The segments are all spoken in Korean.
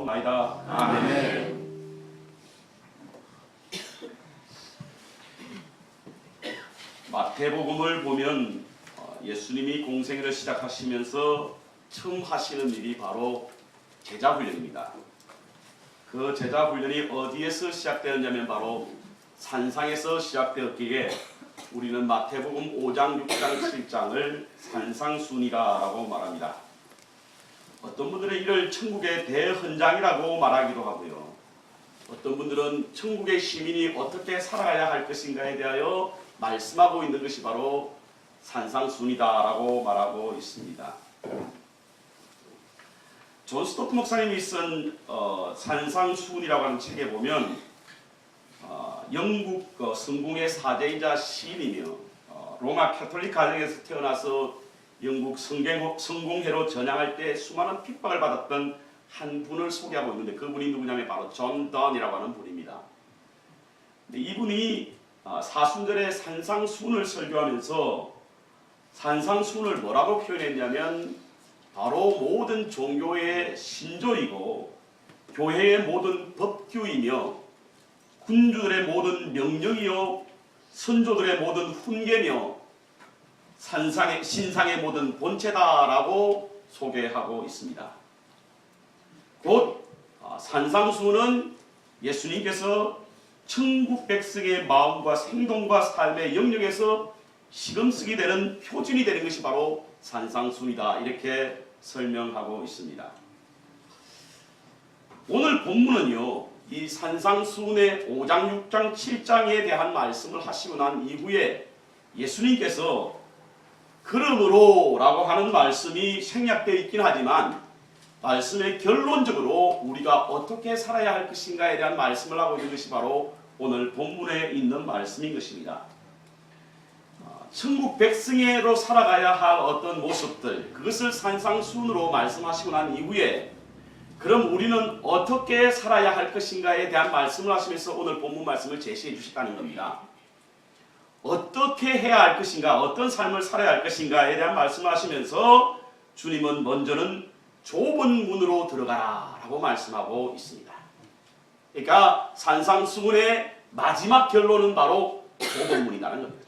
기도하옵나이다. 아멘. 마태복음을 보면 예수님이 공생애를 시작하시면서 처음 하시는 일이 바로 제자훈련입니다. 그 제자훈련이 어디에서 시작되었냐면 바로 산상에서 시작되었기에 우리는 마태복음 5장, 6장, 7장을 산상순이라고 말합니다. 어떤 분들은 이를 천국의 대헌장이라고 말하기도 하고요. 어떤 분들은 천국의 시민이 어떻게 살아가야 할 것인가에 대하여 말씀하고 있는 것이 바로 산상순이다라고 말하고 있습니다. 존 스토트 목사님이 쓴 산상순이라고 하는 책에 보면 영국 성공의 사제이자 시인이며 로마 캐톨릭 가정에서 태어나서 영국 성공회로 전향할 때 수많은 핍박을 받았던 한 분을 소개하고 있는데 그분이 누구냐면 바로 존 던이라고 하는 분입니다. 근데 이분이 사순절에 산상순을 설교하면서 산상순을 뭐라고 표현했냐면 바로 모든 종교의 신조이고 교회의 모든 법규이며 군주들의 모든 명령이요 선조들의 모든 훈계며 신상의 모든 본체다라고 소개하고 있습니다. 곧 산상순은 예수님께서 천국 백성의 마음과 생동과 삶의 영역에서 시금쓰기 되는 표준이 되는 것이 바로 산상순이다 이렇게 설명하고 있습니다. 오늘 본문은요 이 산상순의 5장, 6장, 7장에 대한 말씀을 하시고 난 이후에 예수님께서 그러므로 라고 하는 말씀이 생략되어 있긴 하지만 말씀의 결론적으로 우리가 어떻게 살아야 할 것인가에 대한 말씀을 하고 있는 것이 바로 오늘 본문에 있는 말씀인 것입니다. 천국 백성으로 살아가야 할 어떤 모습들 그것을 산상순으로 말씀하시고 난 이후에 그럼 우리는 어떻게 살아야 할 것인가에 대한 말씀을 하시면서 오늘 본문 말씀을 제시해 주셨다는 겁니다. 어떻게 해야 할 것인가 어떤 삶을 살아야 할 것인가에 대한 말씀을 하시면서 주님은 먼저는 좁은 문으로 들어가라 라고 말씀하고 있습니다. 그러니까 산상순의 마지막 결론은 바로 좁은 문이라는 겁니다.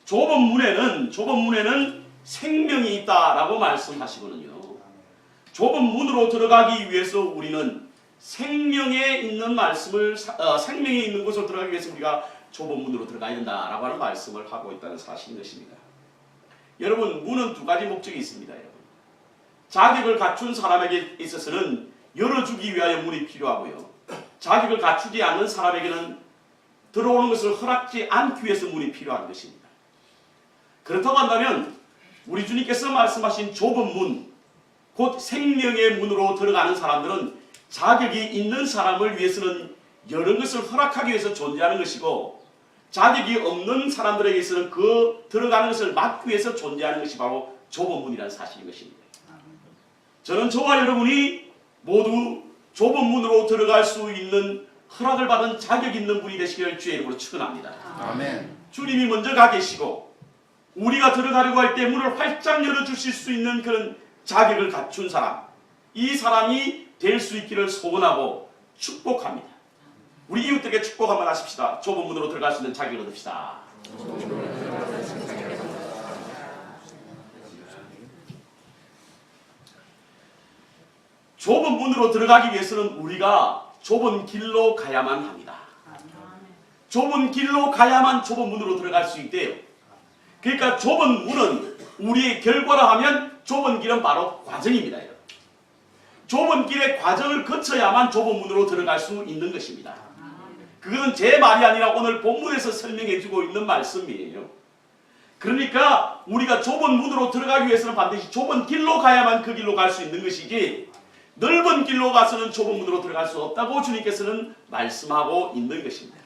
좁은 문에는 생명이 있다라고 말씀하시거든요. 좁은 문으로 들어가기 위해서 우리는 생명에 있는 생명이 있는 곳으로 들어가기 위해서 우리가 좁은 문으로 들어가야 된다라고 하는 말씀을 하고 있다는 사실인 것입니다. 여러분 문은 두 가지 목적이 있습니다. 여러분. 자격을 갖춘 사람에게 있어서는 열어주기 위하여 문이 필요하고요. 자격을 갖추지 않는 사람에게는 들어오는 것을 허락지 않기 위해서 문이 필요한 것입니다. 그렇다고 한다면 우리 주님께서 말씀하신 좁은 문, 곧 생명의 문으로 들어가는 사람들은 자격이 있는 사람을 위해서는 여러 것을 허락하기 위해서 존재하는 것이고 자격이 없는 사람들에게서는 그 들어가는 것을 막기 위해서 존재하는 것이 바로 좁은 문이라는 사실인 것입니다. 저는 저와 여러분이 모두 좁은 문으로 들어갈 수 있는 허락을 받은 자격 있는 분이 되시기를 주의 이름으로 축원합니다. 아멘. 주님이 먼저 가 계시고 우리가 들어가려고 할 때 문을 활짝 열어주실 수 있는 그런 자격을 갖춘 사람 이 사람이 될 수 있기를 소원하고 축복합니다. 우리 이웃들에게 축복 한번 하십시다. 좁은 문으로 들어갈 수 있는 자격을 얻읍시다. 좁은 문으로 들어가기 위해서는 우리가 좁은 길로 가야만 합니다. 좁은 길로 가야만 좁은 문으로 들어갈 수 있대요. 그러니까 좁은 문은 우리의 결과라 하면 좁은 길은 바로 과정입니다. 좁은 길의 과정을 거쳐야만 좁은 문으로 들어갈 수 있는 것입니다. 그것은 제 말이 아니라 오늘 본문에서 설명해 주고 있는 말씀이에요. 그러니까 우리가 좁은 문으로 들어가기 위해서는 반드시 좁은 길로 가야만 그 길로 갈 수 있는 것이지 넓은 길로 가서는 좁은 문으로 들어갈 수 없다고 주님께서는 말씀하고 있는 것입니다.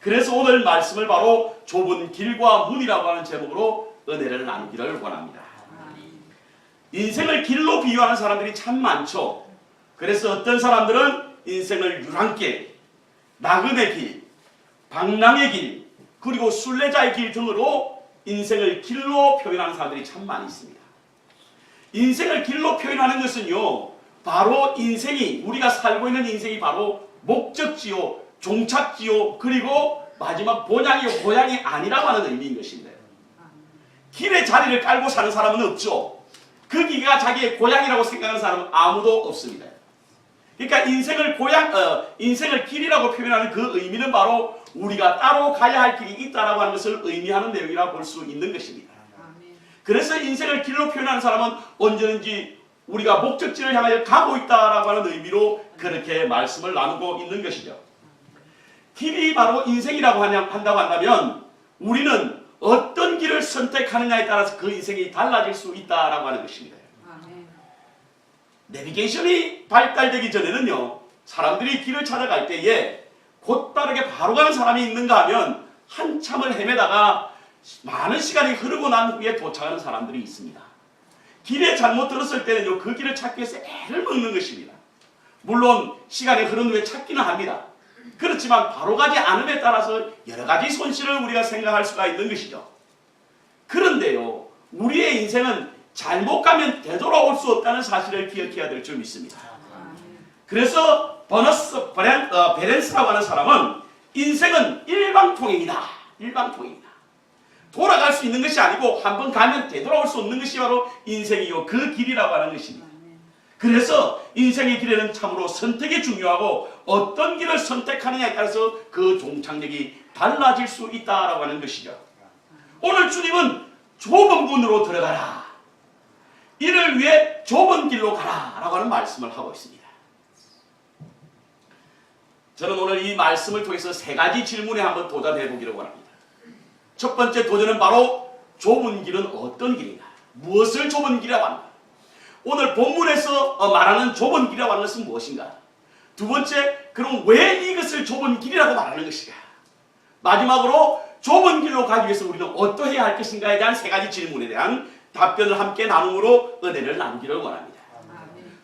그래서 오늘 말씀을 바로 좁은 길과 문이라고 하는 제목으로 은혜를 나누기를 원합니다. 인생을 길로 비유하는 사람들이 참 많죠. 그래서 어떤 사람들은 인생을 유랑길, 나그네 길, 방랑의 길, 그리고 순례자의 길 등으로 인생을 길로 표현하는 사람들이 참 많이 있습니다. 인생을 길로 표현하는 것은요, 바로 인생이, 우리가 살고 있는 인생이 바로 목적지요, 종착지요, 그리고 마지막 본향이요, 고향이 아니라고 하는 의미인 것입니다. 길에 자리를 깔고 사는 사람은 없죠. 거기가 자기의 고향이라고 생각하는 사람은 아무도 없습니다. 그러니까 인생을 길이라고 표현하는 그 의미는 바로 우리가 따로 가야 할 길이 있다라고 하는 것을 의미하는 내용이라고 볼 수 있는 것입니다. 그래서 인생을 길로 표현하는 사람은 언제든지 우리가 목적지를 향하여 가고 있다라고 하는 의미로 그렇게 말씀을 나누고 있는 것이죠. 길이 바로 인생이라고 한다고 한다면 우리는 어떤 길을 선택하느냐에 따라서 그 인생이 달라질 수 있다라고 하는 것입니다. 내비게이션이 발달되기 전에는요, 사람들이 길을 찾아갈 때에 곧바르게 바로 가는 사람이 있는가 하면 한참을 헤매다가 많은 시간이 흐르고 난 후에 도착하는 사람들이 있습니다. 길에 잘못 들었을 때는요, 그 길을 찾기 위해서 애를 먹는 것입니다. 물론 시간이 흐른 후에 찾기는 합니다. 그렇지만 바로 가지 않음에 따라서 여러 가지 손실을 우리가 생각할 수가 있는 것이죠. 그런데요, 우리의 인생은 잘못 가면 되돌아올 수 없다는 사실을 기억해야 될 줄 믿습니다. 그래서 베렌스라고 하는 사람은 인생은 일방통행이다. 일방통행이다. 돌아갈 수 있는 것이 아니고 한번 가면 되돌아올 수 없는 것이 바로 인생이요, 그 길이라고 하는 것입니다. 그래서 인생의 길에는 참으로 선택이 중요하고 어떤 길을 선택하느냐에 따라서 그 종착역이 달라질 수 있다라고 하는 것이죠. 오늘 주님은 좁은 문으로 들어가라. 이를 위해 좁은 길로 가라 라고 하는 말씀을 하고 있습니다. 저는 오늘 이 말씀을 통해서 세 가지 질문에 한번 도전해 보기를 원합니다. 첫 번째 도전은 바로 좁은 길은 어떤 길인가? 무엇을 좁은 길이라고 하는가? 오늘 본문에서 말하는 좁은 길이라고 하는 것은 무엇인가? 두 번째, 그럼 왜 이것을 좁은 길이라고 말하는 것인가? 마지막으로 좁은 길로 가기 위해서 우리는 어떠해야 할 것인가에 대한 세 가지 질문에 대한 답변을 함께 나눔으로 은혜를 나누기를 원합니다.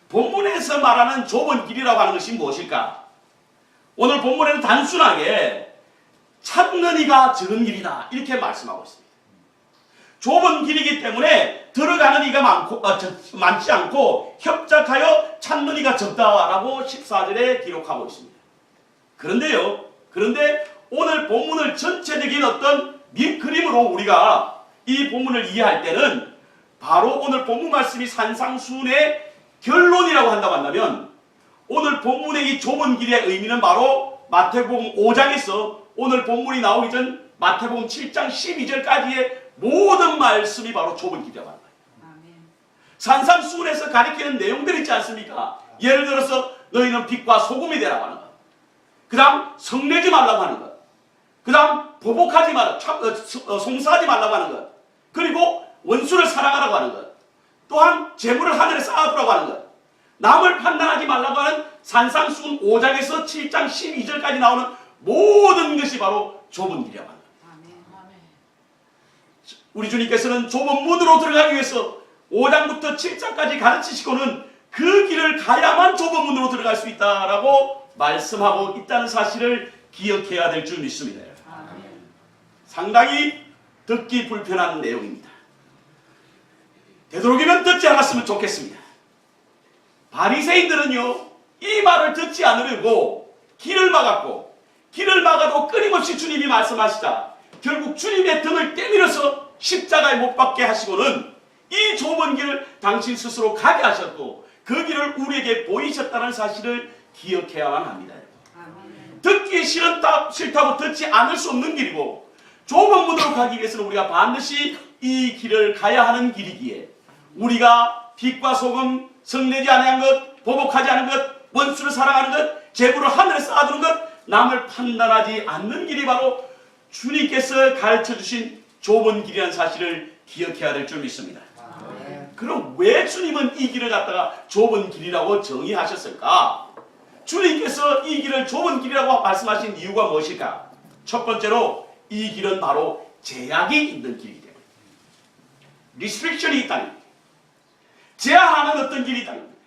본문에서 말하는 좁은 길이라고 하는 것이 무엇일까? 오늘 본문에는 단순하게 찾는 이가 적은 길이다 이렇게 말씀하고 있습니다. 좁은 길이기 때문에 들어가는 이가 많지 않고 협작하여 찾는 이가 적다라고 14절에 기록하고 있습니다. 그런데 오늘 본문을 전체적인 어떤 밑그림으로 우리가 이 본문을 이해할 때는 바로 오늘 본문 말씀이 산상수훈의 결론이라고 한다고 한다면 오늘 본문의 이 좁은 길의 의미는 바로 마태복음 5장에서 오늘 본문이 나오기 전 마태복음 7장 12절까지의 모든 말씀이 바로 좁은 길이라고 한다. 산상수훈에서 가리키는 내용들이 있지 않습니까? 예를 들어서 너희는 빛과 소금이 되라고 하는 것, 그 다음 성내지 말라고 하는 것, 그 다음 보복하지 말라, 송사하지 말라고 하는 것, 그리고 원수를 사랑하라고 하는 것, 또한 재물을 하늘에 쌓아두라고 하는 것, 남을 판단하지 말라고 하는 산상수훈 5장에서 7장 12절까지 나오는 모든 것이 바로 좁은 길이라고 합니다. 우리 주님께서는 좁은 문으로 들어가기 위해서 5장부터 7장까지 가르치시고는 그 길을 가야만 좁은 문으로 들어갈 수 있다라고 말씀하고 있다는 사실을 기억해야 될 줄 믿습니다. 상당히 듣기 불편한 내용입니다. 되도록이면 듣지 않았으면 좋겠습니다. 바리새인들은요, 이 말을 듣지 않으려고 길을 막았고, 길을 막아도 끊임없이 주님이 말씀하시자 결국 주님의 등을 떼밀어서 십자가에 못 박게 하시고는 이 좁은 길을 당신 스스로 가게 하셨고 그 길을 우리에게 보이셨다는 사실을 기억해야만 합니다. 듣기 싫다고 듣지 않을 수 없는 길이고 좁은 문으로 가기 위해서는 우리가 반드시 이 길을 가야 하는 길이기에 우리가 빛과 소금, 성내지 아니한 것, 보복하지 않은 것, 원수를 사랑하는 것, 재물을 하늘에 쌓아두는 것, 남을 판단하지 않는 길이 바로 주님께서 가르쳐주신 좁은 길이라는 사실을 기억해야 될 줄 믿습니다. 그럼 왜 주님은 이 길을 갖다가 좁은 길이라고 정의하셨을까? 주님께서 이 길을 좁은 길이라고 말씀하신 이유가 무엇일까? 첫 번째로 이 길은 바로 제약이 있는 길이기 때문에 리스트릭션이 있다는 겁니다. 제한하는 어떤 길이 있다는 겁니다.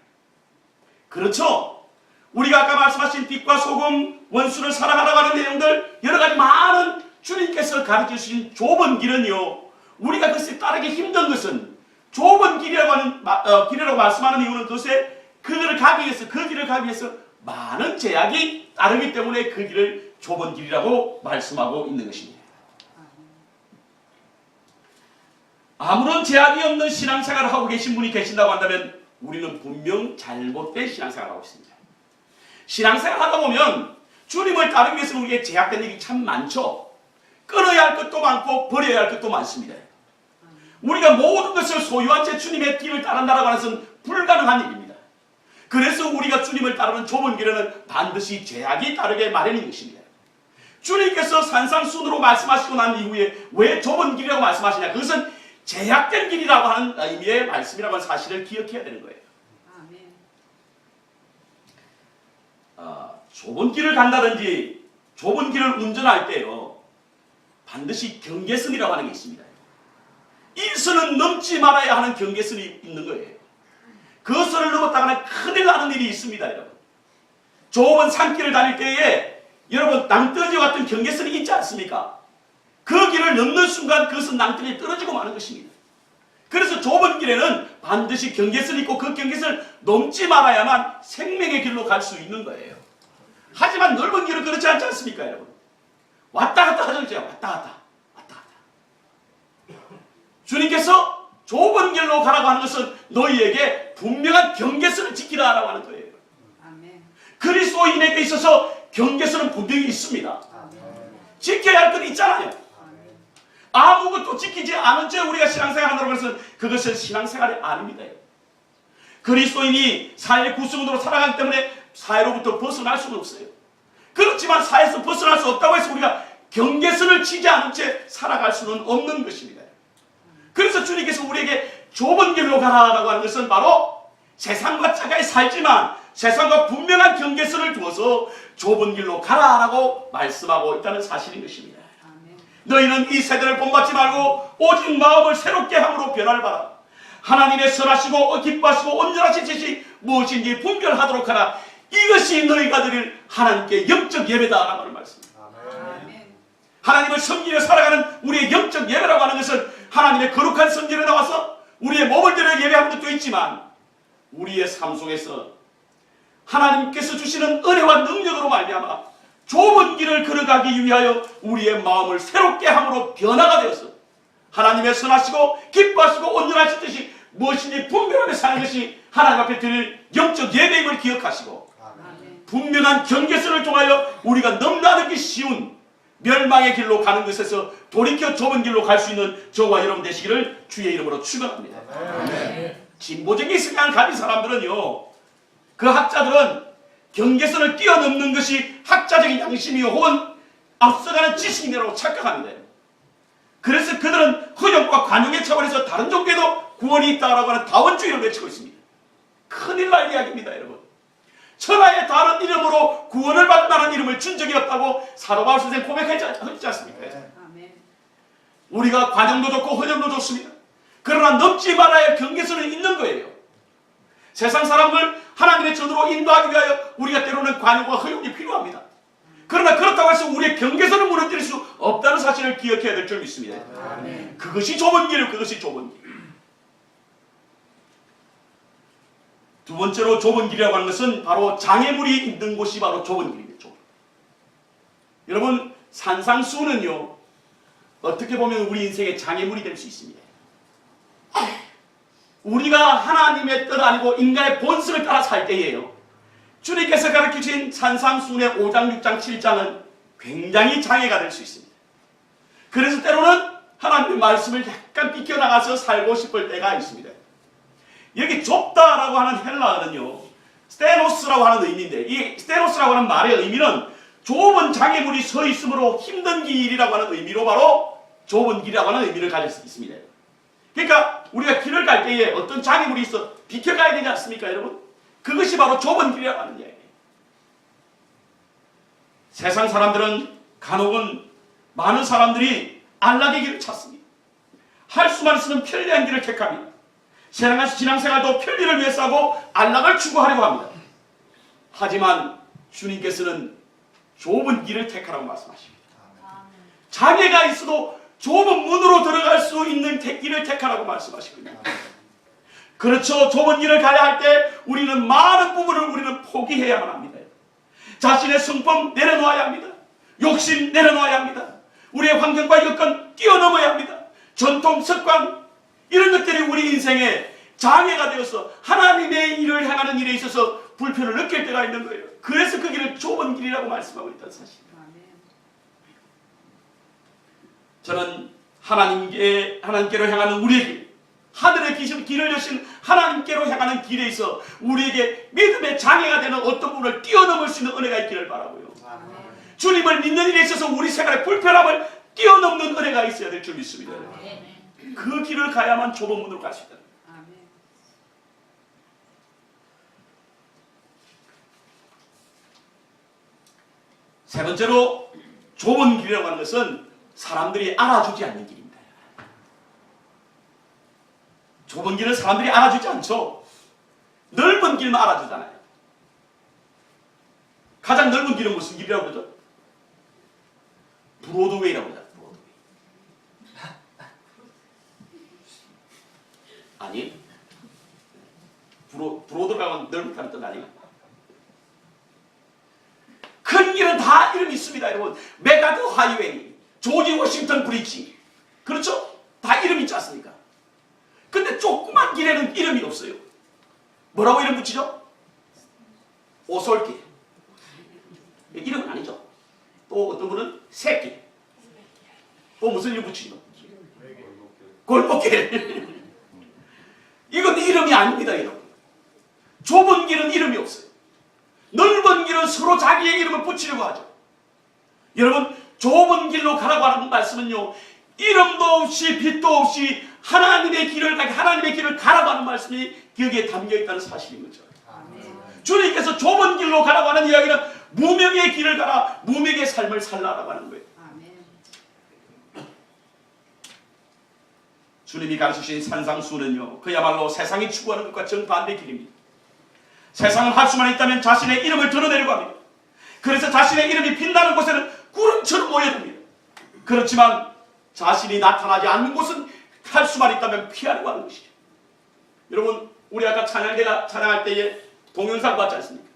그렇죠? 우리가 아까 말씀하신 빛과 소금, 원수를 사랑하라고 하는 내용들 여러 가지 많은 주님께서 가르쳐 주신 좁은 길은요, 우리가 그것을 따르기 힘든 것은 좁은 길이라고 말씀하는 이유는 그것에 그 길을 가기 위해서 많은 제약이 따르기 때문에 그 길을 좁은 길이라고 말씀하고 있는 것입니다. 아무런 제약이 없는 신앙생활을 하고 계신 분이 계신다고 한다면 우리는 분명 잘못된 신앙생활을 하고 있습니다. 신앙생활을 하다 보면 주님을 따르기 위해서 우리에게 제약된 일이 참 많죠. 끊어야 할 것도 많고 버려야 할 것도 많습니다. 우리가 모든 것을 소유한 채 주님의 길을 따른다고 하는 것은 불가능한 일입니다. 그래서 우리가 주님을 따르는 좁은 길에는 반드시 제약이 따르게 마련인 것입니다. 주님께서 산상순으로 말씀하시고 난 이후에 왜 좁은 길이라고 말씀하시냐? 그것은 제약된 길이라고 하는 의미의 말씀이라고 하는 사실을 기억해야 되는 거예요. 좁은 길을 간다든지 좁은 길을 운전할 때요, 반드시 경계선이라고 하는 게 있습니다. 이 선은 넘지 말아야 하는 경계선이 있는 거예요. 그 선을 넘었다가는 큰일 나는 일이 있습니다, 여러분. 좁은 산길을 다닐 때에 여러분 낭떠러지와 같은 경계선이 있지 않습니까? 그 길을 넘는 순간 그것은 낭떠러지에 떨어지고 마는 것입니다. 그래서 좁은 길에는 반드시 경계선이 있고 그 경계선을 넘지 말아야만 생명의 길로 갈 수 있는 거예요. 하지만 넓은 길은 그렇지 않지 않습니까, 여러분? 왔다 갔다 하죠. 왔다 갔다. 주님께서 좁은 길로 가라고 하는 것은 너희에게 분명한 경계선을 지키라라고 하는 거예요. 아멘. 그리스도인에게 있어서 경계선은 분명히 있습니다. 지켜야 할 건 있잖아요. 아무것도 지키지 않은 채 우리가 신앙생활 한다고 해서 그것은 신앙생활이 아닙니다. 그리스도인이 사회의 구성원으로 살아가기 때문에 사회로부터 벗어날 수는 없어요. 그렇지만 사회에서 벗어날 수 없다고 해서 우리가 경계선을 치지 않은 채 살아갈 수는 없는 것입니다. 그래서 주님께서 우리에게 좁은 길로 가라라고 하는 것은 바로 세상과 짜가이 살지만 세상과 분명한 경계선을 두어서 좁은 길로 가라라고 말씀하고 있다는 사실인 것입니다. 아멘. 너희는 이 세대를 본받지 말고 오직 마음을 새롭게 함으로 변화를 받아 하나님의 선하시고 기뻐하시고 온전하신 뜻이 무엇인지 분별하도록 하라. 이것이 너희가 드릴 하나님께 영적 예배다라고 하는 말씀입니다. 아멘. 하나님을 섬기며 살아가는 우리의 영적 예배라고 하는 것은 하나님의 거룩한 성전에 나와서 우리의 몸을 들여 예배하는 것도 있지만 우리의 삶 속에서 하나님께서 주시는 은혜와 능력으로 말미암아 좁은 길을 걸어가기 위하여 우리의 마음을 새롭게 함으로 변화가 되어서 하나님의 선하시고 기뻐하시고 온전하신 뜻이 무엇인지 분별하며 사는 것이 하나님 앞에 드릴 영적 예배임을 기억하시고 분명한 경계선을 통하여 우리가 넘나들기 쉬운 멸망의 길로 가는 것에서 돌이켜 좁은 길로 갈 수 있는 저와 여러분 되시기를 주의 이름으로 축원합니다. 진보적인 성향을 가진 사람들은요, 그 학자들은 경계선을 뛰어넘는 것이 학자적인 양심이요 혹은 앞서가는 지식인이라고 착각합니다. 그래서 그들은 허용과 관용의 차원에서 다른 종교에도 구원이 있다라고 하는 다원주의를 외치고 있습니다. 큰일 날 이야기입니다, 여러분. 천하의 다른 이름으로 구원을 받는다는 이름을 준 적이 없다고 사도 바울 선생 고백하지 않습니까? 아멘. 우리가 관용도 좋고 허용도 좋습니다. 그러나 넘지 말아야 할 경계선은 있는 거예요. 세상 사람을 하나님의 전으로 인도하기 위하여 우리가 때로는 관용과 허용이 필요합니다. 그러나 그렇다고 해서 우리의 경계선을 무너뜨릴 수 없다는 사실을 기억해야 될 줄 믿습니다. 아멘. 그것이 좁은 길이에요. 그것이 좁은 길. 두 번째로 좁은 길이라고 하는 것은 바로 장애물이 있는 곳이 바로 좁은 길입니다. 여러분, 산상수훈은요, 어떻게 보면 우리 인생의 장애물이 될 수 있습니다. 우리가 하나님의 뜻 아니고 인간의 본성을 따라 살 때예요. 주님께서 가르치신 산상수훈의 5장, 6장, 7장은 굉장히 장애가 될 수 있습니다. 그래서 때로는 하나님의 말씀을 약간 비껴나가서 살고 싶을 때가 있습니다. 여기 좁다라고 하는 헬라어는요, 스테노스라고 하는 의미인데, 이 스테노스라고 하는 말의 의미는 좁은 장애물이 서 있으므로 힘든 길이라고 하는 의미로 바로 좁은 길이라고 하는 의미를 가질 수 있습니다. 그러니까 우리가 길을 갈 때에 어떤 장애물이 있어 비켜가야 되지 않습니까, 여러분? 그것이 바로 좁은 길이라고 하는 이야기예요. 세상 사람들은 간혹은 많은 사람들이 안락의 길을 찾습니다. 할 수만 있으면 편리한 길을 택합니다. 신앙생활도 편리를 위해서 하고 안락을 추구하려고 합니다. 하지만 주님께서는 좁은 길을 택하라고 말씀하십니다. 장애가 있어도 좁은 문으로 들어갈 수 있는 길을 택하라고 말씀하시거든요. 그렇죠. 좁은 길을 가야 할 때 우리는 많은 부분을 우리는 포기해야만 합니다. 자신의 성품 내려놓아야 합니다. 욕심 내려놓아야 합니다. 우리의 환경과 여건 뛰어넘어야 합니다. 전통, 습관 이런 것들이 우리 인생에 장애가 되어서 하나님의 일을 행하는 일에 있어서 불편을 느낄 때가 있는 거예요. 그래서 그 길은 좁은 길이라고 말씀하고 있다는 사실입니다. 저는 하나님께로 향하는 우리의 길, 하늘의 길을 여신 하나님께로 향하는 길에 있어 우리에게 믿음의 장애가 되는 어떤 부분을 뛰어넘을 수 있는 은혜가 있기를 바라고요. 주님을 믿는 일에 있어서 우리 생활의 불편함을 뛰어넘는 은혜가 있어야 될 줄 믿습니다. 그 길을 가야만 좁은 문으로 갈 수 있다. 세 번째로 좁은 길이라고 하는 것은 사람들이 알아주지 않는 길입니다. 좁은 길은 사람들이 알아주지 않죠. 넓은 길만 알아주잖아요. 가장 넓은 길은 무슨 길이라고 그러죠? 브로드웨이라고 그러죠. 아니, 브로드가면 넓다는 뜻 아니에요. 큰 길은 다 이름이 있습니다, 여러분. 메가드 하이웨이, 조지 워싱턴 브리지, 그렇죠? 다 이름이 있지 않습니까? 근데 조그만 길에는 이름이 없어요. 뭐라고 이름 붙이죠? 오솔길. 이름은 아니죠. 또 어떤 분은 새길. 또 무슨 이름 붙이죠? 골목길. 이건 이름이 아닙니다, 여러분. 좁은 길은 이름이 없어요. 넓은 길은 서로 자기의 이름을 붙이려고 하죠. 여러분, 좁은 길로 가라고 하는 말씀은요, 이름도 없이 빛도 없이 하나님의 길을 가라고 하는 말씀이 여기에 담겨 있다는 사실인 거죠. 주님께서 좁은 길로 가라고 하는 이야기는 무명의 길을 가라, 무명의 삶을 살라라고 하는 거예요. 주님이 가르치신 산상수훈은요, 그야말로 세상이 추구하는 것과 정반대 길입니다. 세상은 할 수만 있다면 자신의 이름을 드러내려고 합니다. 그래서 자신의 이름이 빛나는 곳에는 구름처럼 모여듭니다. 그렇지만 자신이 나타나지 않는 곳은 할 수만 있다면 피하려고 하는 것이죠. 여러분, 우리 아까 찬양할 때에 동영상 봤지 않습니까?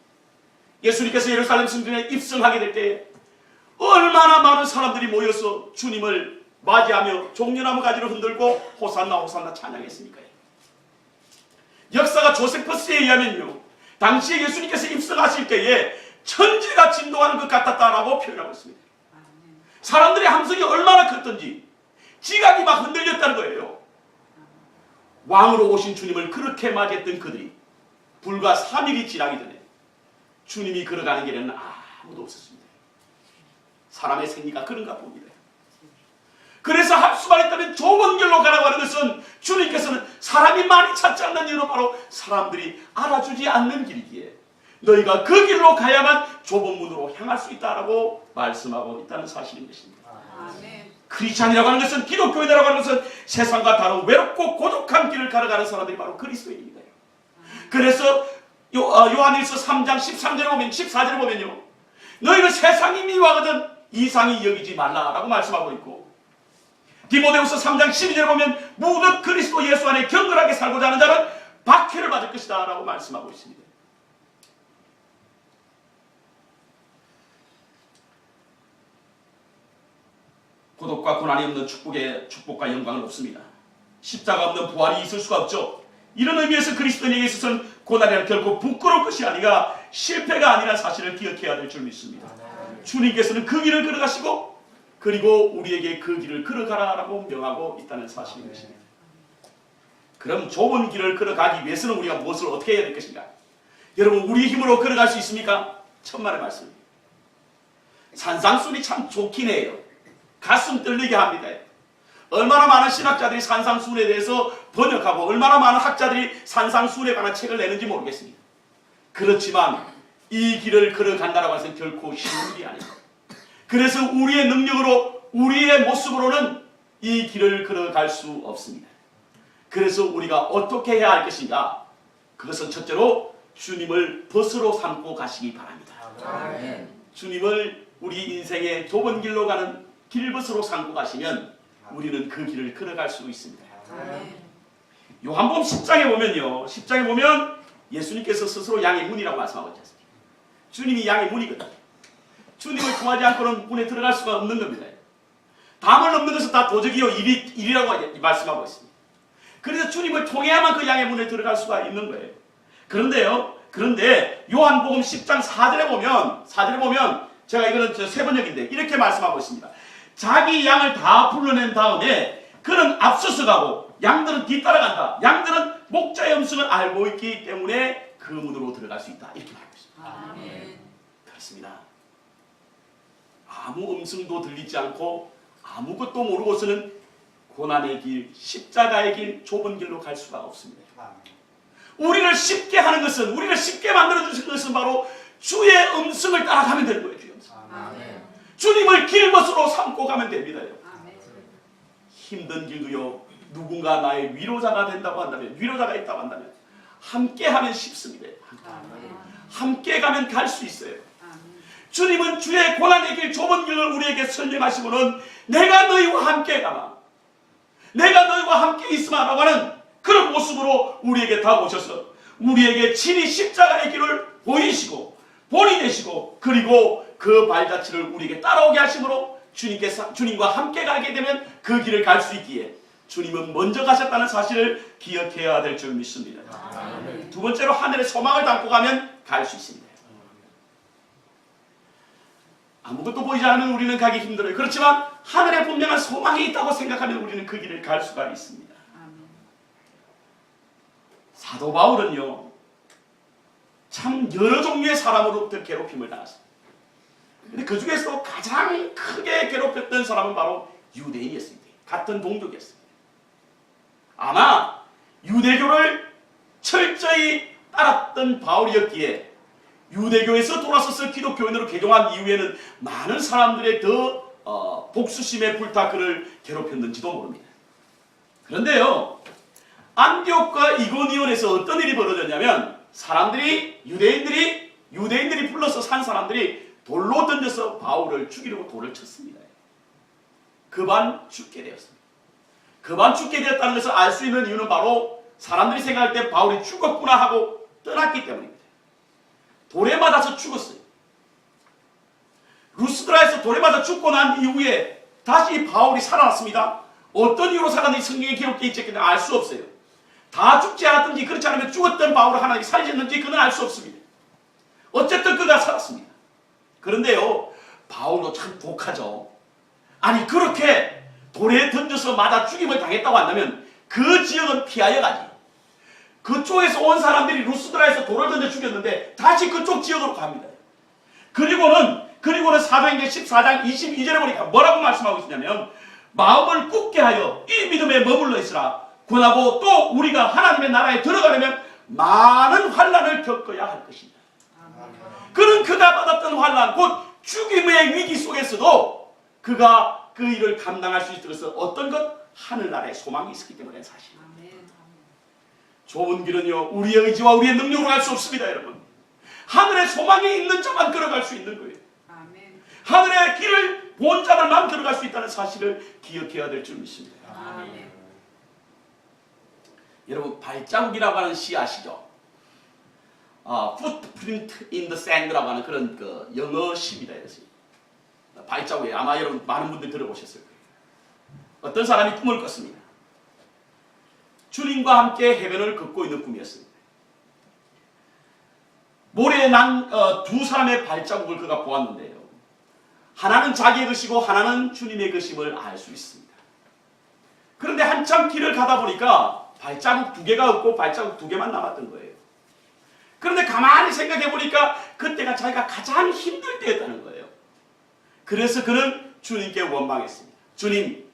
예수님께서 예루살렘 성전에 입성하게 될 때에 얼마나 많은 사람들이 모여서 주님을 맞이하며 종려나무 가지를 흔들고 호산나 호산나 찬양했습니까? 역사가 조세퍼스에 의하면요, 당시에 예수님께서 입성하실 때에 천지가 진동하는 것 같았다라고 표현하고 있습니다. 사람들의 함성이 얼마나 컸던지 지각이 막 흔들렸다는 거예요. 왕으로 오신 주님을 그렇게 맞이했던 그들이 불과 3일이 지나기 전에 주님이 걸어가는 길에는 아무도 없었습니다. 사람의 생리가 그런가 봅니다. 그래서 할 수만 있다면 좁은 길로 가라고 하는 것은 주님께서는 사람이 많이 찾지 않는 이유로 바로 사람들이 알아주지 않는 길이기에 너희가 그 길로 가야만 좁은 문으로 향할 수 있다라고 말씀하고 있다는 사실인 것입니다. 크리스찬이라고 하는 것은, 기독교인이라고 하는 것은 세상과 다른 외롭고 고독한 길을 걸어가는 사람들이 바로 그리스도인입니다. 그래서 요한일서 3장 14절에 보면요, 너희는 세상이 미워하거든 이상히 여기지 말라라고 말씀하고 있고, 디모데후서 3장 12절에 보면 무릇 그리스도 예수 안에 경건하게 살고자 하는 자는 박해를 받을 것이다 라고 말씀하고 있습니다. 고독과 고난이 없는 축복과 영광은 없습니다. 십자가 없는 부활이 있을 수가 없죠. 이런 의미에서 그리스도인에게 있어서는 고난이란 결코 부끄러울 것이 아니라 실패가 아니라는 사실을 기억해야 될 줄 믿습니다. 주님께서는 그 길을 걸어가시고 그리고 우리에게 그 길을 걸어가라라고 명하고 있다는 사실인 것입니다. 그럼 좁은 길을 걸어가기 위해서는 우리가 무엇을 어떻게 해야 될 것인가? 여러분, 우리의 힘으로 걸어갈 수 있습니까? 천만의 말씀입니다. 산상수훈이 참 좋긴 해요. 가슴 떨리게 합니다. 얼마나 많은 신학자들이 산상수훈에 대해서 번역하고 얼마나 많은 학자들이 산상수훈에 관한 책을 내는지 모르겠습니다. 그렇지만 이 길을 걸어간다라고 해서 결코 쉬운 일이 아닙니다. 그래서 우리의 능력으로, 우리의 모습으로는 이 길을 걸어갈 수 없습니다. 그래서 우리가 어떻게 해야 할 것인가? 그것은 첫째로 주님을 벗으로 삼고 가시기 바랍니다. 아멘. 주님을 우리 인생의 좁은 길로 가는 길벗으로 삼고 가시면 우리는 그 길을 걸어갈 수 있습니다. 아멘. 요한복음 10장에 보면요. 10장에 보면 예수님께서 스스로 양의 문이라고 말씀하고 있지 않습니까? 주님이 양의 문이거든요. 주님을 통하지 않고는 문에 들어갈 수가 없는 겁니다. 담을 넘는 것은 다 도적이요 일이라고 말씀하고 있습니다. 그래서 주님을 통해야만 그 양의 문에 들어갈 수가 있는 거예요. 그런데 요한복음 10장 4절에 보면 제가 이거는 세 번역인데 이렇게 말씀하고 있습니다. 자기 양을 다 불러낸 다음에 그는 앞서서 가고 양들은 뒤따라간다. 양들은 목자의 음성을 알고 있기 때문에 그 문으로 들어갈 수 있다. 이렇게 말하고 있습니다. 아멘. 그렇습니다. 아무 음성도 들리지 않고 아무것도 모르고서는 고난의 길, 십자가의 길, 좁은 길로 갈 수가 없습니다. 우리를 쉽게 하는 것은, 우리를 쉽게 만들어주시는 것은 바로 주의 음성을 따라가면 되는 거예요. 주의 음성. 아멘. 주님을 길벗으로 삼고 가면 됩니다. 아멘. 힘든 길도요, 누군가 나의 위로자가 된다고 한다면, 위로자가 있다고 한다면 함께 하면 쉽습니다. 함께 가면 갈 수 있어요. 주님은 주의 고난의 길, 좁은 길을 우리에게 설명하시고는 내가 너희와 함께 가마, 내가 너희와 함께 있으마 라고 하는 그런 모습으로 우리에게 다가오셔서 우리에게 친히 십자가의 길을 보이시고 본이 되시고 그리고 그 발자취를 우리에게 따라오게 하심으로 주님과 함께 가게 되면 그 길을 갈 수 있기에 주님은 먼저 가셨다는 사실을 기억해야 될 줄 믿습니다. 두 번째로 하늘의 소망을 담고 가면 갈 수 있습니다. 아무것도 보이지 않으면 우리는 가기 힘들어요. 그렇지만 하늘에 분명한 소망이 있다고 생각하면 우리는 그 길을 갈 수가 있습니다. 사도 바울은요, 참 여러 종류의 사람으로부터 괴롭힘을 당했습니다. 근데 그 중에서도 가장 크게 괴롭혔던 사람은 바로 유대인이었습니다. 같은 동족이었습니다. 아마 유대교를 철저히 따랐던 바울이었기에 유대교에서 돌아서서 기독교인으로 개종한 이후에는 많은 사람들의 복수심에 불타 그를 괴롭혔는지도 모릅니다. 그런데요, 안디옥과 이고니온에서 어떤 일이 벌어졌냐면 유대인들이 불러서 산 사람들이 돌로 던져서 바울을 죽이려고 돌을 쳤습니다. 그반 죽게 되었습니다. 그반 죽게 되었다는 것을 알 수 있는 이유는 바로 사람들이 생각할 때 바울이 죽었구나 하고 떠났기 때문입니다. 돌에 맞아서 죽었어요. 루스드라에서 돌에 맞아 죽고 난 이후에 다시 바울이 살아났습니다. 어떤 이유로 살았는지 성경에 기록되어 있지 않겠는지 알 수 없어요. 다 죽지 않았든지 그렇지 않으면 죽었던 바울을 하나님이 살리셨는지 그는 알 수 없습니다. 어쨌든 그가 살았습니다. 그런데요, 바울도 참 독하죠. 아니 그렇게 돌에 던져서 맞아 죽임을 당했다고 한다면 그 지역은 피하여 가지. 그쪽에서 온 사람들이 루스드라에서 돌을 던져 죽였는데 다시 그쪽 지역으로 갑니다. 그리고는 사도행전 14장 22절에 보니까 뭐라고 말씀하고 있냐면 마음을 굳게 하여 이 믿음에 머물러 있으라. 권하고 또 우리가 하나님의 나라에 들어가려면 많은 환난을 겪어야 할 것입니다. 그는 그가 받았던 환난, 곧 죽임의 위기 속에서도 그가 그 일을 감당할 수 있어서 어떤 것? 하늘나라에 소망이 있었기 때문에 사실. 좁은 길은요, 우리의 의지와 우리의 능력으로 갈 수 없습니다, 여러분. 하늘의 소망이 있는 자만 걸어갈 수 있는 거예요. 아멘. 하늘의 길을 본 자들만 들어갈 수 있다는 사실을 기억해야 될 줄 믿습니다. 아멘. 여러분, 발자국이라고 하는 시 아시죠? Footprint in the Sand라고 하는 그런 그 영어 시입니다. 발자국에 아마 여러분 많은 분들이 들어보셨을 거예요. 어떤 사람이 꿈을 꿨습니다. 주님과 함께 해변을 걷고 있는 꿈이었습니다. 모래에 난 두 사람의 발자국을 그가 보았는데요. 하나는 자기의 것이고 하나는 주님의 것임을 알 수 있습니다. 그런데 한참 길을 가다 보니까 발자국 두 개가 없고 발자국 두 개만 남았던 거예요. 그런데 가만히 생각해 보니까 그때가 자기가 가장 힘들 때였다는 거예요. 그래서 그는 주님께 원망했습니다. 주님,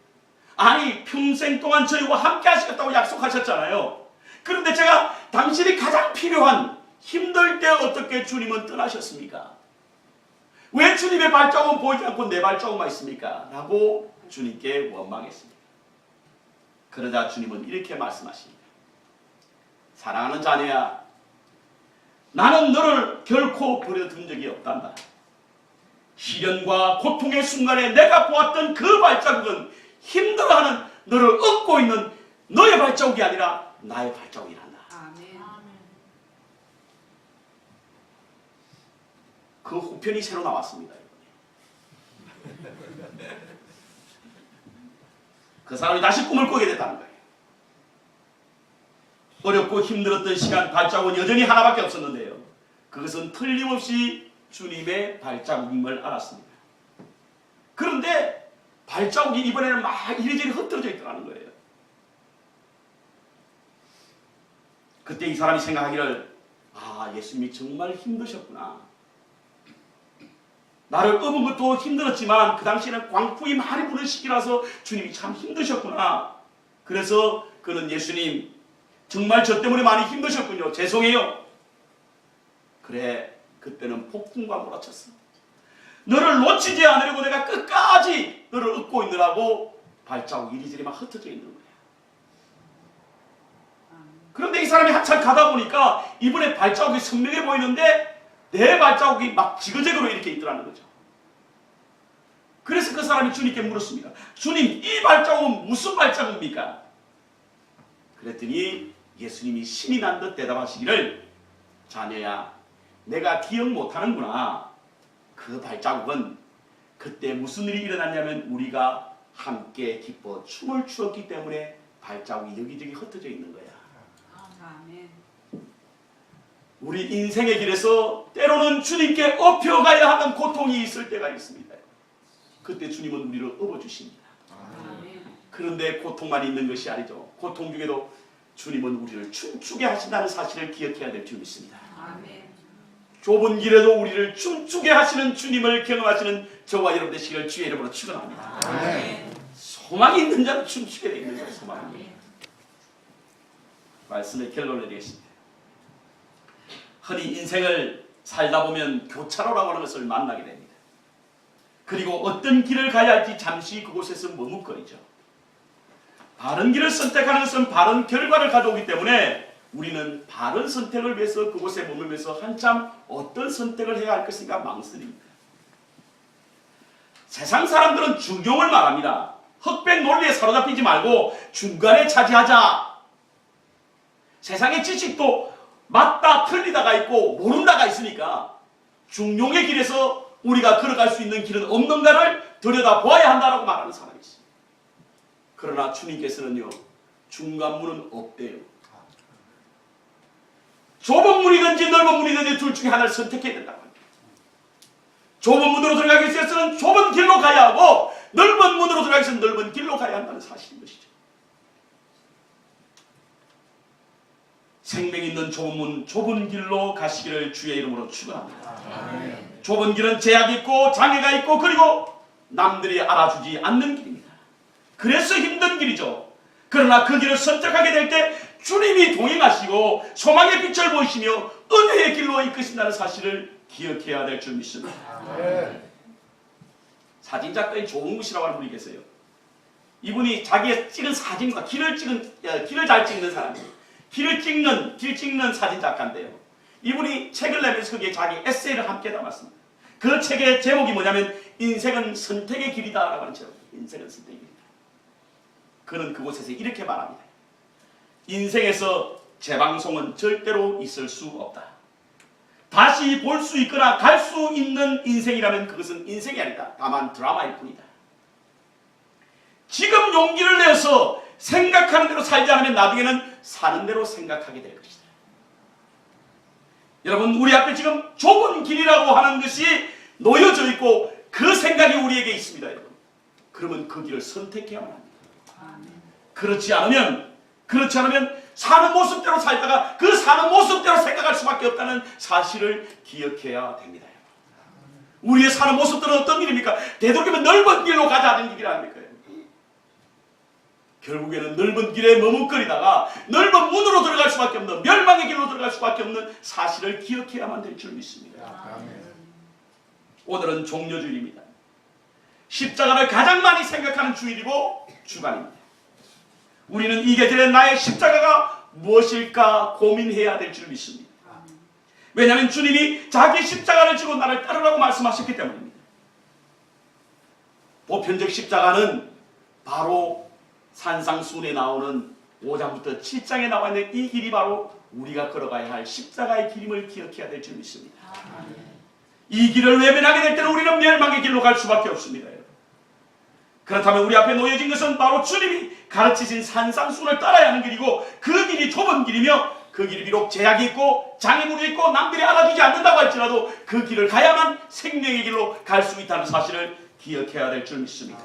아니 평생 동안 저희와 함께 하시겠다고 약속하셨잖아요. 그런데 제가 당신이 가장 필요한 힘들 때 어떻게 주님은 떠나셨습니까? 왜 주님의 발자국은 보이지 않고 내 발자국만 있습니까? 라고 주님께 원망했습니다. 그러자 주님은 이렇게 말씀하십니다. 사랑하는 자녀야, 나는 너를 결코 버려둔 적이 없단다. 시련과 고통의 순간에 내가 보았던 그 발자국은 힘들어하는 너를 얻고 있는 너의 발자국이 아니라 나의 발자국이란다. 아멘. 그 후편이 새로 나왔습니다. 그 사람이 다시 꿈을 꾸게 됐다는 거예요. 어렵고 힘들었던 시간 발자국은 여전히 하나밖에 없었는데요. 그것은 틀림없이 주님의 발자국임을 알았습니다. 그런데 발자국이 이번에는 막 이리저리 흩어져 있더라는 거예요. 그때 이 사람이 생각하기를 예수님이 정말 힘드셨구나. 나를 업은 것도 힘들었지만 그 당시에는 광풍이 많이 부는 시기라서 주님이 참 힘드셨구나. 그래서 그는 예수님 정말 저 때문에 많이 힘드셨군요. 죄송해요. 그래, 그때는 폭풍과 몰아쳤어. 너를 놓치지 않으려고 내가 끝까지 너를 업고 있느라고 발자국이 이리저리 막 흩어져 있는 거야. 그런데 이 사람이 한참 가다 보니까 이번에 발자국이 선명해 보이는데 내 발자국이 막 지그재그로 이렇게 있더라는 거죠. 그래서 그 사람이 주님께 물었습니다. 주님, 이 발자국은 무슨 발자국입니까? 그랬더니 예수님이 신이 난 듯 대답하시기를, 자녀야, 내가 기억 못하는구나. 그 발자국은 그때 무슨 일이 일어났냐면 우리가 함께 기뻐 춤을 추었기 때문에 발자국이 여기저기 흩어져 있는 거야. 아멘. 우리 인생의 길에서 때로는 주님께 업혀가야 하는 고통이 있을 때가 있습니다. 그때 주님은 우리를 업어주십니다. 아멘. 그런데 고통만 있는 것이 아니죠. 고통 중에도 주님은 우리를 춤추게 하신다는 사실을 기억해야 될 줄 믿습니다. 아멘. 좁은 길에도 우리를 춤추게 하시는 주님을 경험하시는 저와 여러분 되시기를 주의 이름으로 축원합니다. 아멘. 소망이 있는 자는 춤추게 되어 있는 거예요. 소망이. 말씀의 결론을 내리겠습니다. 흔히 인생을 살다 보면 교차로라고 하는 것을 만나게 됩니다. 그리고 어떤 길을 가야 할지 잠시 그곳에서 머뭇거리죠. 바른 길을 선택하는 것은 바른 결과를 가져오기 때문에 우리는 바른 선택을 위해서 그곳에 머물면서 한참 어떤 선택을 해야 할 것인가 망설입니다. 세상 사람들은 중용을 말합니다. 흑백 논리에 사로잡히지 말고 중간에 차지하자. 세상의 지식도 맞다 틀리다가 있고 모른다가 있으니까 중용의 길에서 우리가 걸어갈 수 있는 길은 없는가를 들여다보아야 한다라고 말하는 사람이 있습니다. 그러나 주님께서는요, 중간문은 없대요. 좁은 문이든지 넓은 문이든지 둘 중에 하나를 선택해야 된다고 합니다. 좁은 문으로 들어가기 위해서는 좁은 길로 가야 하고 넓은 문으로 들어가기 위해서는 넓은 길로 가야 한다는 사실인 것이죠. 생명 있는 좁은 문, 좁은 길로 가시기를 주의 이름으로 축원합니다. 좁은 길은 제약이 있고 장애가 있고 그리고 남들이 알아주지 않는 길입니다. 그래서 힘든 길이죠. 그러나 그 길을 선택하게 될 때 주님이 동행하시고 소망의 빛을 보이시며 은혜의 길로 이끄신다는 사실을 기억해야 될 줄 믿습니다. 사진작가인 조홍무 씨라고 하는 분이 계세요. 이분이 자기의 찍은 사진과 길을 잘 찍는 사람이에요. 길 찍는 사진작가인데요. 이분이 책을 내면서 거기에 자기 에세이를 함께 담았습니다. 그 책의 제목이 뭐냐면 인생은 선택의 길이다 라고 하는 제목. 인생은 선택의 길이다. 그는 그곳에서 이렇게 말합니다. 인생에서 재방송은 절대로 있을 수 없다. 다시 볼 수 있거나 갈 수 있는 인생이라면 그것은 인생이 아니다. 다만 드라마일 뿐이다. 지금 용기를 내서 생각하는 대로 살지 않으면 나중에는 사는 대로 생각하게 될 것이다. 여러분, 우리 앞에 지금 좁은 길이라고 하는 것이 놓여져 있고 그 생각이 우리에게 있습니다. 여러분. 그러면 그 길을 선택해야만 합니다. 그렇지 않으면 사는 모습대로 살다가 그 사는 모습대로 생각할 수밖에 없다는 사실을 기억해야 됩니다. 우리의 사는 모습들은 어떤 길입니까? 되도록이면 넓은 길로 가자는 길이 아닙니까? 결국에는 넓은 길에 머뭇거리다가 넓은 문으로 들어갈 수밖에 없는, 멸망의 길로 들어갈 수밖에 없는 사실을 기억해야만 될 줄 믿습니다. 오늘은 종려주일입니다. 십자가를 가장 많이 생각하는 주일이고 주간입니다. 우리는 이 계절에 나의 십자가가 무엇일까 고민해야 될 줄 믿습니다. 왜냐하면 주님이 자기 십자가를 지고 나를 따르라고 말씀하셨기 때문입니다. 보편적 십자가는 바로 산상수훈에 나오는 5장부터 7장에 나와 있는 이 길이 바로 우리가 걸어가야 할 십자가의 길임을 기억해야 될 줄 믿습니다. 이 길을 외면하게 될 때는 우리는 멸망의 길로 갈 수밖에 없습니다. 여러분. 그렇다면 우리 앞에 놓여진 것은 바로 주님이 가르치신 산상수훈을 따라야 하는 길이고, 그 길이 좁은 길이며 그 길이 비록 제약이 있고 장애물이 있고 남들이 알아주지 않는다고 할지라도 그 길을 가야만 생명의 길로 갈 수 있다는 사실을 기억해야 될 줄 믿습니다.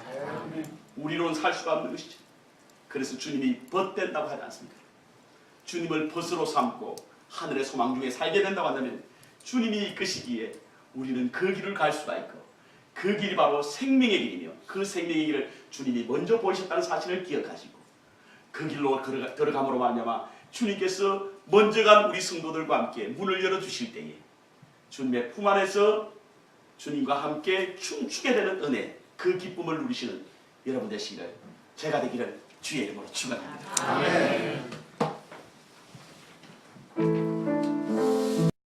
우리로는 살 수가 없는 것이죠. 그래서 주님이 벗된다고 하지 않습니까? 주님을 벗으로 삼고 하늘의 소망 중에 살게 된다고 한다면 주님이 이끄시기에 우리는 그 길을 갈 수가 있고, 그 길이 바로 생명의 길이며 그 생명의 길을 주님이 먼저 보이셨다는 사실을 기억하시고 그 길로 들어감으로 말미암아 주님께서 먼저 간 우리 성도들과 함께 문을 열어주실 때에 주님의 품 안에서 주님과 함께 춤추게 되는 은혜, 그 기쁨을 누리시는 여러분 되시기를 제가 되기를 주의 이름으로 축원합니다.